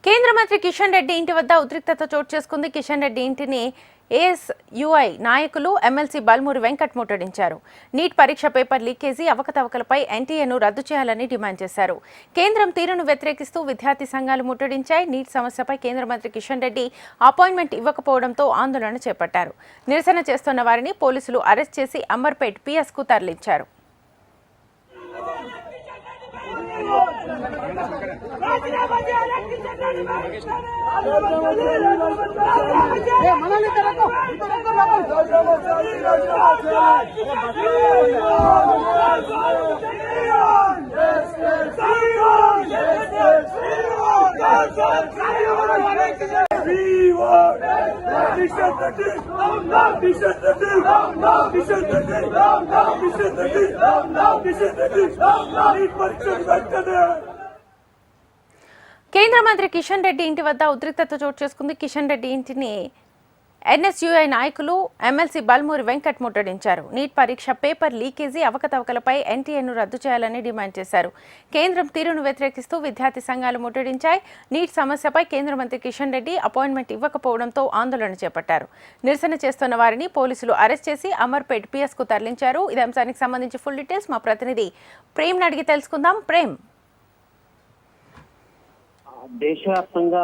కేంద్ర మంత్రి కిషన్ రెడ్డి ఇంటి వద్ద ఉద్రిక్తత చోటు చేసుకుంది. కిషన్ రెడ్డి ఇంటిని ఏఎస్యుఐ నాయకులు ఎమ్మెల్సీ బల్మూరి వెంకట్ ముట్టడించారు. నీట్ పరీక్ష పేపర్ లీకేజీ అవకతవకలపై ఎన్టీఏను రద్దు చేయాలని డిమాండ్ చేశారు. కేంద్రం తీరును వ్యతిరేకిస్తూ విద్యార్థి సంఘాలు ముట్టడించాయి. నీట్ సమస్యపై కేంద్ర మంత్రి కిషన్ రెడ్డి అపాయింట్మెంట్ ఇవ్వకపోవడంతో ఆందోళన చేపట్టారు. నిరసన చేస్తున్న వారిని పోలీసులు అరెస్ట్ చేసి అమర్పేట్ పిఎస్కు తరలించారు. కేంద్ర మంత్రి కిషన్ రెడ్డి ఇంటి వద్ద ఉద్రిక్తత చోటు చేసుకుంది. కిషన్ రెడ్డి ఇంటిని ఎన్ఎస్యుఐ నాయకులు ఎమ్మెల్సీ బల్మూరి వెంకట్ ముట్టడించారు. నీట్ పరీక్ష పేపర్ లీకేజీ అవకతవకలపై ఎన్టీఏను రద్దు చేయాలని డిమాండ్ చేశారు. కేంద్రం తీరును వ్యతిరేకిస్తూ విద్యార్థి సంఘాలు ముట్టడించాయి. నీట్ సమస్యపై కేంద్ర మంత్రి కిషన్ రెడ్డి అపాయింట్మెంట్ ఇవ్వకపోవడంతో ఆందోళన చేపట్టారు. నిరసన చేస్తున్న వారిని పోలీసులు అరెస్ట్ చేసి అమర్పేట్ పిఎస్కు తరలించారు. ఇదే అంశానికి సంబంధించి ఫుల్ డీటెయిల్స్ మా ప్రతినిధి ప్రేమ్ అడిగి తెలుసుకుందాం. ప్రేమ్, దేశవ్యాప్తంగా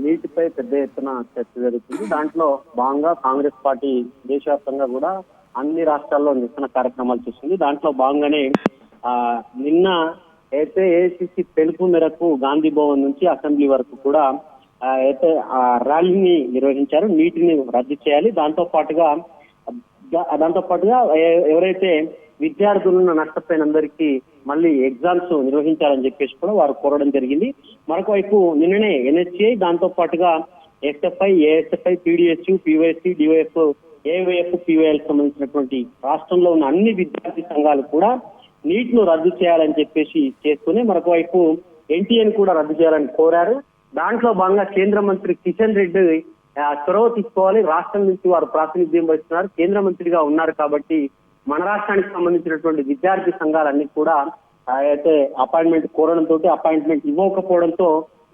నీటిపై పెద్ద ఎత్తున చర్చ జరుగుతుంది. దాంట్లో భాగంగా కాంగ్రెస్ పార్టీ దేశవ్యాప్తంగా కూడా అన్ని రాష్ట్రాల్లో నిరసన కార్యక్రమాలు చేస్తుంది. దాంట్లో భాగంగానే నిన్న అయితే ఏఐసిసి పిలుపు మేరకు గాంధీ భవన్ నుంచి అసెంబ్లీ వరకు కూడా అయితే ర్యాలీని నిర్వహించారు. నీటిని రద్దు చేయాలి, దాంతో పాటుగా ఎవరైతే విద్యార్థులను నష్టపోయినందరికీ మళ్ళీ ఎగ్జామ్స్ నిర్వహించాలని చెప్పేసి కూడా వారు కోరడం జరిగింది. మరొక వైపు నిన్ననే ఎన్ఎస్సిఐ, దాంతో పాటుగా SFI, ASFI, PDSU, పీవైసీ, DYF, AIYF, PYL సంబంధించినటువంటి రాష్ట్రంలో ఉన్న అన్ని విద్యార్థి సంఘాలు కూడా నీట్ ను రద్దు చేయాలని చెప్పేసి చేస్తూనే మరొక వైపు ఎన్టీఏను కూడా రద్దు చేయాలని కోరారు. దాంట్లో భాగంగా కేంద్ర మంత్రి కిషన్ రెడ్డి చొరవ తీసుకోవాలి. రాష్ట్రం నుంచి వారు ప్రాతినిధ్యం వహిస్తున్నారు, కేంద్ర మంత్రిగా ఉన్నారు కాబట్టి మన రాష్ట్రానికి సంబంధించినటువంటి విద్యార్థి సంఘాలన్నీ కూడా అయితే అపాయింట్మెంట్ కోరడంతో అపాయింట్మెంట్ ఇవ్వకపోవడంతో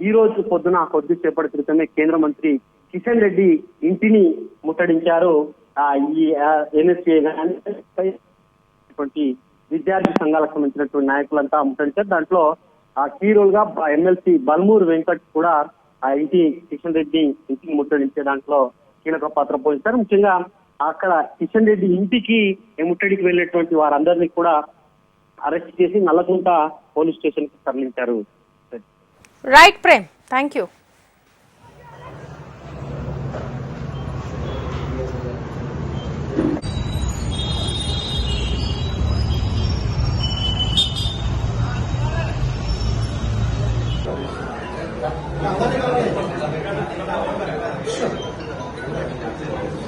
ఈ రోజు పొద్దున కొద్దిసేపటి క్రితమే కేంద్ర మంత్రి కిషన్ రెడ్డి ఇంటిని ముట్టడించారు. ఈ ఎన్ఎస్ఏ విద్యార్థి సంఘాలకు సంబంధించినటువంటి నాయకులంతా ముట్టడించారు. దాంట్లో కీ రోల్ గా ఎమ్మెల్సీ బల్మూరి వెంకట్ కూడా ఇంటి కిషన్ రెడ్డి ఇంటిని ముట్టడించే దాంట్లో కీలక పాత్ర పోషించారు. ముఖ్యంగా అక్కడ కిషన్ రెడ్డి ఇంటికి ముట్టడికి వెళ్ళేటువంటి వారందరినీ కూడా అరెస్ట్ చేసి నల్లకుంట పోలీస్ స్టేషన్ కి తరలించారు. Right Prem, thank you. Sure.